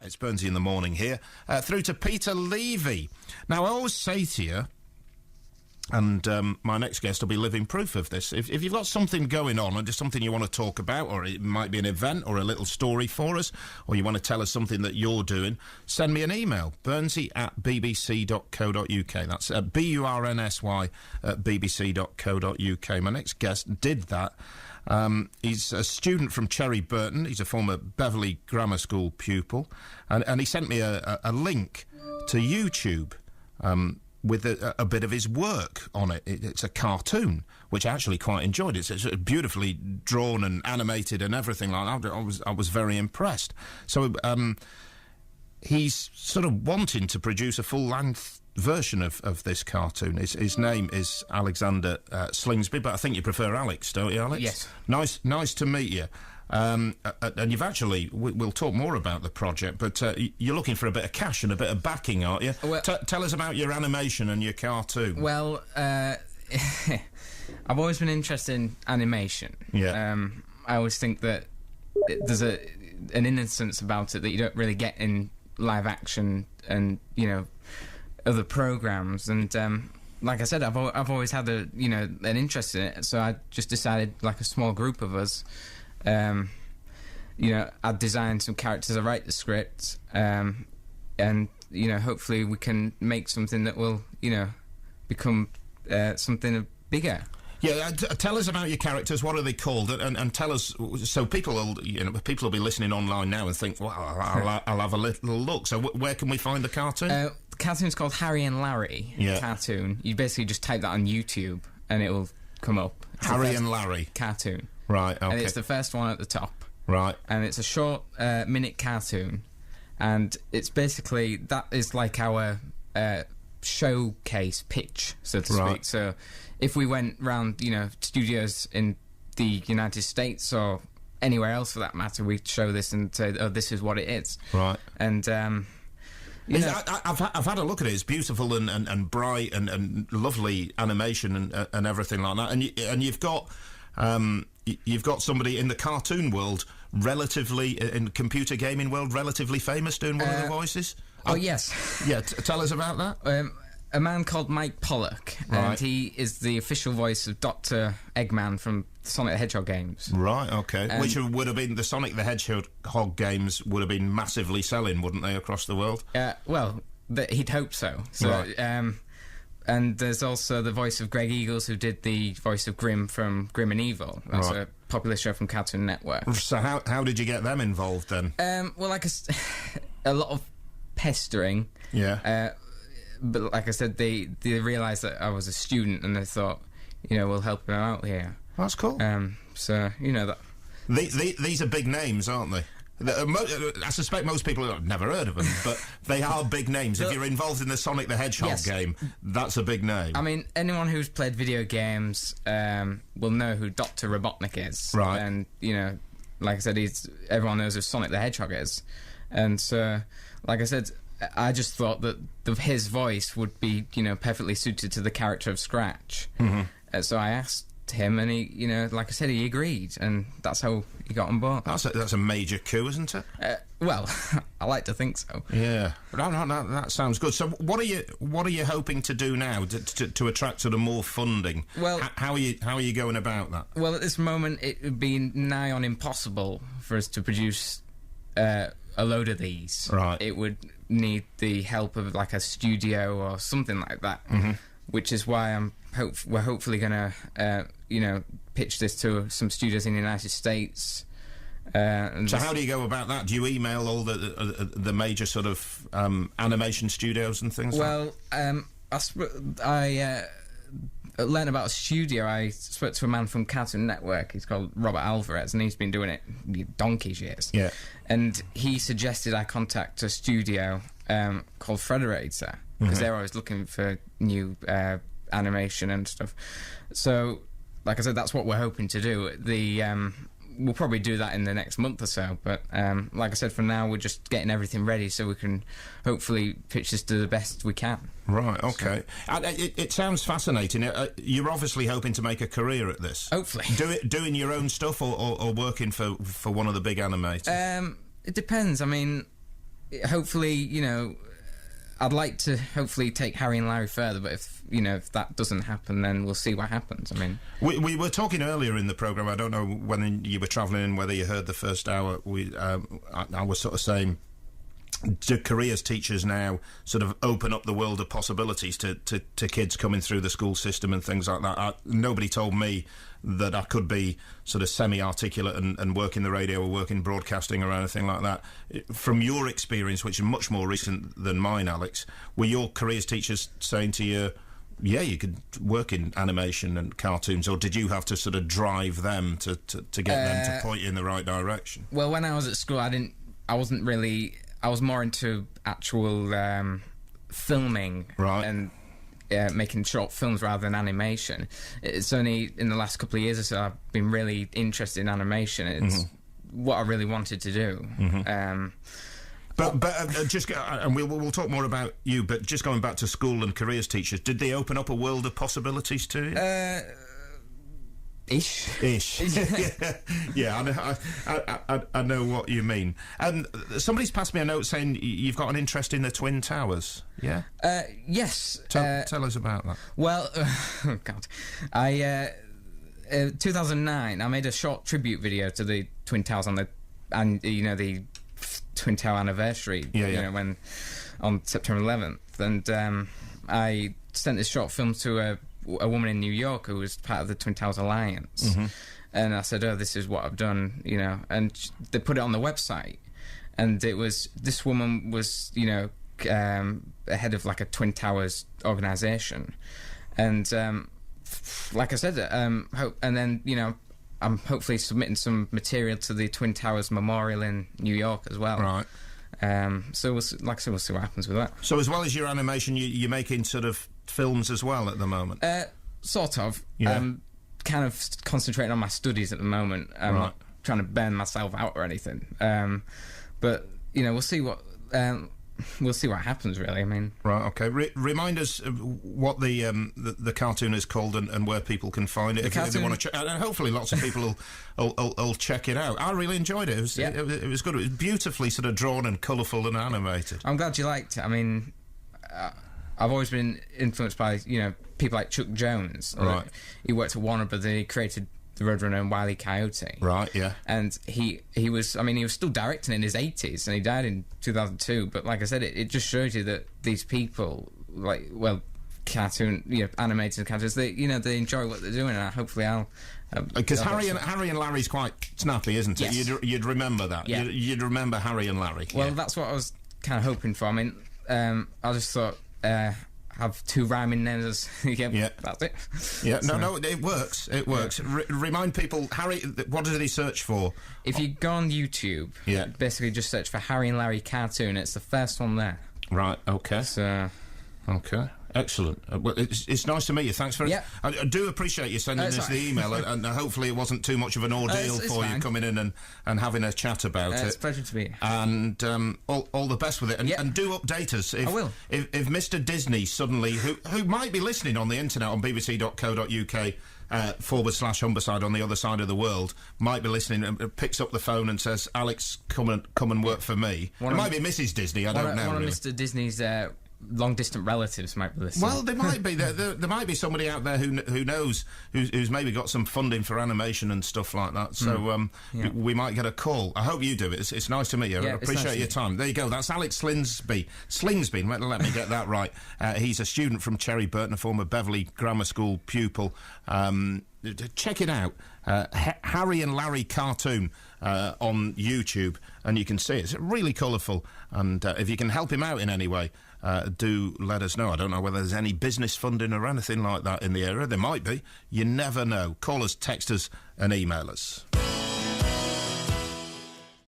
It's Burnsy in the morning here. Through to Peter Levy. Now, I always say to you, and my next guest will be living proof of this, if you've got something going on or just something you want to talk about, or it might be an event or a little story for us, or you want to tell us something that you're doing, send me an email, burnsy@bbc.co.uk. That's BURNSY at bbc.co.uk. My next guest did that. He's a student from Cherry Burton. He's a former Beverley Grammar School pupil, and he sent me a link to YouTube with a bit of his work on it. It's a cartoon, which I actually quite enjoyed. It's beautifully drawn and animated and everything like that. I was very impressed. So he's sort of wanting to produce a full-length version of this cartoon. His name is Alexander Slingsby, but I think you prefer Alex, don't you, Alex? Yes. Nice to meet you. And you've actually, we'll talk more about the project, but you're looking for a bit of cash and a bit of backing, aren't you? Well, tell us about your animation and your cartoon. Well, I've always been interested in animation. Yeah. I always think that there's an innocence about it that you don't really get in live action and, other programs. And like I said, I've always had an interest in it. So I just decided, like a small group of us, I'd design some characters, I write the script, and hopefully we can make something that will become something bigger. Yeah, tell us about your characters. What are they called? And tell us, so people will be listening online now and think, well, I'll have a little look. So where can we find the cartoon? The cartoon's called Harry and Larry. Yeah. Cartoon. You basically just type that on YouTube and it will come up. It's Harry and Larry cartoon. Right. Okay. And it's the first one at the top. Right. And it's a short minute cartoon, and it's basically, that is like our showcase pitch, so to speak. Right. So if we went round, studios in the United States or anywhere else for that matter, we'd show this and say, oh, this is what it is. Right. And I've had a look at it. It's beautiful and bright and lovely animation and everything like that. And you've got somebody in the cartoon world, relatively in computer gaming world, relatively famous, doing one of the voices. Oh yes. Yeah. Tell us about that. A man called Mike Pollock, Right. and he is the official voice of Dr. Eggman from Sonic the Hedgehog games. Right, okay. Which would have been, the Sonic the Hedgehog games would have been massively selling, wouldn't they, across the world? He'd hope so. Right. And there's also the voice of Greg Eagles, who did the voice of Grim from Grim and Evil. That's Right. a popular show from Cartoon Network. So how did you get them involved then? A lot of pestering. Yeah. But like I said, they realised that I was a student, and they thought, we'll help them out here. That's cool. That. These are big names, aren't they? I suspect most people have never heard of them, but they are big names. If you're involved in the Sonic the Hedgehog game, that's a big name. I mean, anyone who's played video games will know who Dr. Robotnik is. Right. And, like I said, everyone knows who Sonic the Hedgehog is. And so, like I said, I just thought that his voice would be, perfectly suited to the character of Scratch. Mm-hmm. So I asked him, and he, like I said, he agreed, and that's how he got on board. That's a major coup, isn't it? Well, I like to think so. Yeah, that sounds good. So, what are you hoping to do now to attract sort of more funding? Well, how are you going about that? Well, at this moment, it would be nigh on impossible for us to produce a load of these. Right. It would need the help of like a studio or something like that. Mm-hmm. Which is why we're hopefully going to, pitch this to some studios in the United States. So how do you go about that? Do you email all the major sort of animation studios and things? Well, I learned about a studio. I spoke to a man from Cartoon Network. He's called Robert Alvarez, and he's been doing it donkey's years. Yeah. And he suggested I contact a studio called Frederator, because they're always looking for new animation and stuff. So, like I said, that's what we're hoping to do. We'll probably do that in the next month or so, but like I said, for now we're just getting everything ready so we can hopefully pitch this to the best we can. Right, okay. So, it sounds fascinating. You're obviously hoping to make a career at this. Hopefully. Doing your own stuff or working for one of the big animators? It depends. I mean, hopefully, you know, I'd like to hopefully take Harry and Larry further, but if that doesn't happen, then we'll see what happens. I mean, we were talking earlier in the programme. I don't know when you were travelling in, whether you heard the first hour. I was sort of saying, do careers teachers now sort of open up the world of possibilities to kids coming through the school system and things like that? Nobody told me that I could be sort of semi-articulate and work in the radio or work in broadcasting or anything like that. From your experience, which is much more recent than mine, Alex, were your careers teachers saying to you, yeah, you could work in animation and cartoons, or did you have to sort of drive them to get them to point you in the right direction? Well, when I was at school, I was more into actual filming, right, and making short films rather than animation. It's only in the last couple of years or so I've been really interested in animation. It's what I really wanted to do. But just and we'll talk more about you. But just going back to school and careers teachers, did they open up a world of possibilities to you? Ish. Yeah, I know what you mean. Somebody's passed me a note saying you've got an interest in the Twin Towers. Yeah. Yes. Tell us about that. Well, oh God, 2009, I made a short tribute video to the Twin Towers on the Twin Tower anniversary. Yeah. You know, when on September 11th, and I sent this short film to a woman in New York who was part of the Twin Towers Alliance, and I said, "Oh, this is what I've done," you know, and they put it on the website, and this woman was, you know, head of like a Twin Towers organisation, and like I said, and then, you know, I'm hopefully submitting some material to the Twin Towers Memorial in New York as well. Right. So like I said, we'll see what happens with that. So as well as your animation, you're making sort of films as well at the moment? Sort of. Yeah. I'm kind of concentrating on my studies at the moment. I'm not trying to burn myself out or anything. But, you know, we'll see what happens, really. I mean, right. Okay. Remind us what the cartoon is called and where people can find it if they want to check. And hopefully, lots of people will check it out. I really enjoyed it. It was good. It was beautifully sort of drawn and colourful and animated. I'm glad you liked it. I mean, I've always been influenced by, you know, people like Chuck Jones. Right. He worked at Warner Brothers. He created the Roadrunner and Wile E. Coyote. Right, yeah. And he was still directing in his 80s, and he died in 2002. But like I said, it just shows you that these people, like, well, animated cartoons, they enjoy what they're doing, and hopefully I'll... Because Harry and Larry's quite snappy, isn't it? Yes. You'd remember that. Yeah. You'd remember Harry and Larry. Well, that's what I was kind of hoping for. I mean, I just thought... have two rhyming names. Yeah, that's it. Yeah, no, it works. It works. Yeah. Remind people, Harry, what did he search for? If you go on YouTube, basically just search for Harry and Larry cartoon. It's the first one there. Right. Okay. Okay. Excellent. Well, it's nice to meet you. Thanks for it. I do appreciate you sending us the email, and hopefully it wasn't too much of an ordeal for you coming in and having a chat about it. It's a pleasure to be here. And all the best with it. And do update us. I will. If Mr. Disney suddenly, who might be listening on the internet on bbc.co.uk /Humberside on the other side of the world, might be listening and picks up the phone and says, "Alex, come and work for me." It might be Mrs. Disney. I don't know. One of Mr. Disney's long-distant relatives might be listening. Well, there might be. There might be somebody out there who knows, who's maybe got some funding for animation and stuff like that. So we might get a call. I hope you do. It's nice to meet you. I appreciate your time. There you go. That's Alex Slingsby. Let me get that right. He's a student from Cherry Burton, a former Beverley Grammar School pupil. Check it out. Harry and Larry cartoon on YouTube, and you can see it. It's really colourful, and if you can help him out in any way, do let us know. I don't know whether there's any business funding or anything like that in the area. There might be. You never know. Call us, text us and email us.